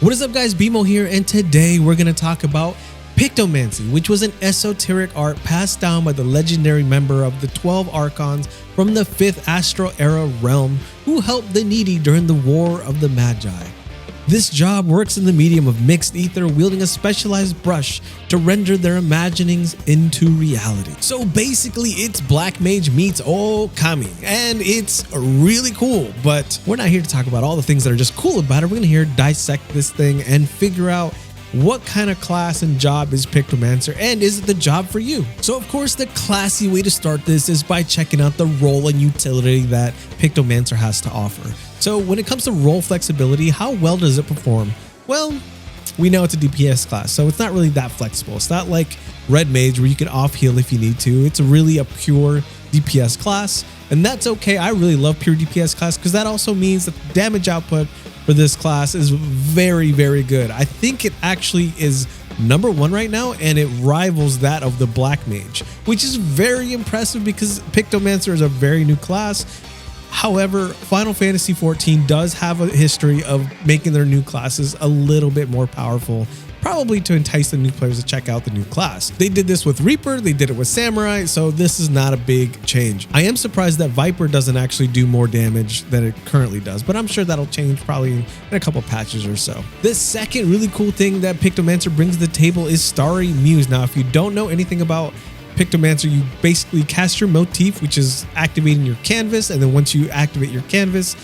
What is up guys, BMO here, and today we're going to talk about Pictomancy, which was an esoteric art passed down by the legendary member of the 12 Archons from the 5th Astral Era realm who helped the needy during the War of the Magi. This job works in the medium of mixed ether, wielding a specialized brush to render their imaginings into reality. So basically it's Black Mage meets Okami, and it's really cool, but we're not here to talk about all the things that are just cool about it. We're gonna here dissect this thing and figure out what kind of class and job is Pictomancer, and is it the job for you? So of course the classy way to start this is by checking out the role and utility that Pictomancer has to offer. So when it comes to role flexibility, how well does it perform? Well, we know it's a DPS class, so it's not really that flexible. It's not like Red Mage where you can off heal if you need to. It's really a pure DPS class, and that's okay. I really love pure DPS class because that also means that the damage output for this class is very, very good. I think it actually is #1 right now, and it rivals that of the Black Mage, which is very impressive because Pictomancer is a very new class. However, Final Fantasy XIV does have a history of making their new classes a little bit more powerful, probably to entice the new players to check out the new class. They did this with Reaper, they did it with Samurai, so this is not a big change. I am surprised that Viper doesn't actually do more damage than it currently does, but I'm sure that'll change probably in a couple patches or so. The second really cool thing that Pictomancer brings to the table is Starry Muse. Now, if you don't know anything about Pictomancer, you basically cast your motif, which is activating your canvas, and then once you activate your canvas,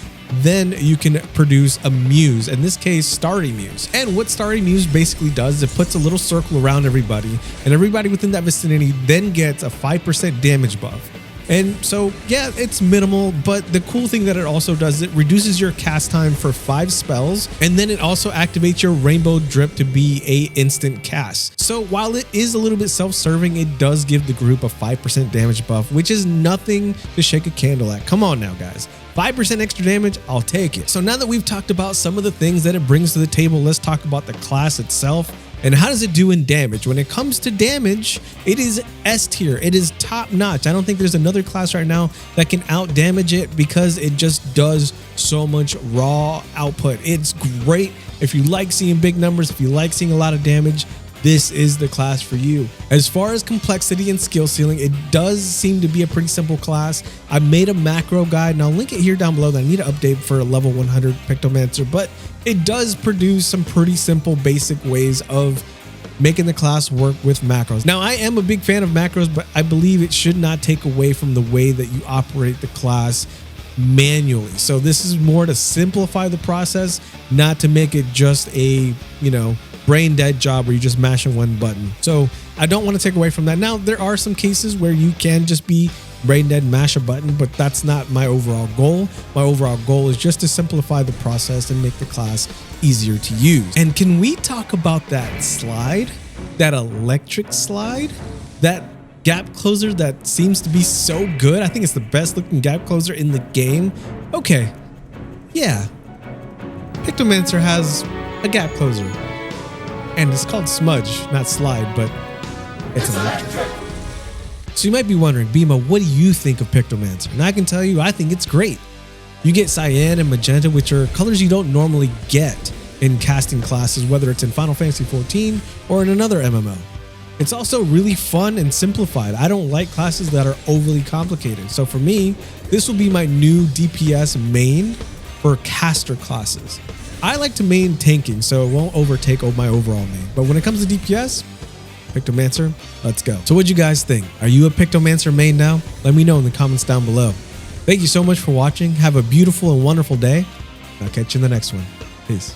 then you can produce a muse, in this case Starry Muse. And what Starry Muse basically does is it puts a little circle around everybody, and everybody within that vicinity then gets a 5% damage buff. And so yeah, it's minimal, but the cool thing that it also does is it reduces your cast time for 5 spells, and then it also activates your Rainbow Drip to be a instant cast. So while it is a little bit self-serving, it does give the group a 5% damage buff, which is nothing to shake a candle at. Come on now guys, 5% extra damage, I'll take it. So now that we've talked about some of the things that it brings to the table, let's talk about the class itself. And how does it do in damage? When it comes to damage, it is S tier. It is top notch. I don't think there's another class right now that can out damage it because it just does so much raw output. It's great if you like seeing big numbers, if you like seeing a lot of damage. This is the class for you. As far as complexity and skill ceiling, it does seem to be a pretty simple class. I made a macro guide, and I'll link it here down below that I need to update for a level 100 Pictomancer, but it does produce some pretty simple basic ways of making the class work with macros. Now, I am a big fan of macros, but I believe it should not take away from the way that you operate the class manually. So this is more to simplify the process, not to make it just a, brain dead job where you're just mashing one button. So I don't want to take away from that. Now, there are some cases where you can just be brain dead, mash a button, but that's not my overall goal. My overall goal is just to simplify the process and make the class easier to use. And can we talk about that slide, that electric slide, that gap closer that seems to be so good? I think it's the best looking gap closer in the game. Okay, yeah, Pictomancer has a gap closer. And it's called Smudge, not Slide, but it's electric. So you might be wondering, Bima, what do you think of Pictomancer? And I can tell you, I think it's great. You get Cyan and Magenta, which are colors you don't normally get in casting classes, whether it's in Final Fantasy XIV or in another MMO. It's also really fun and simplified. I don't like classes that are overly complicated. So for me, this will be my new DPS main for caster classes. I like to main tanking, so it won't overtake my overall main. But when it comes to DPS, Pictomancer, let's go. So what'd you guys think? Are you a Pictomancer main now? Let me know in the comments down below. Thank you so much for watching. Have a beautiful and wonderful day. I'll catch you in the next one. Peace.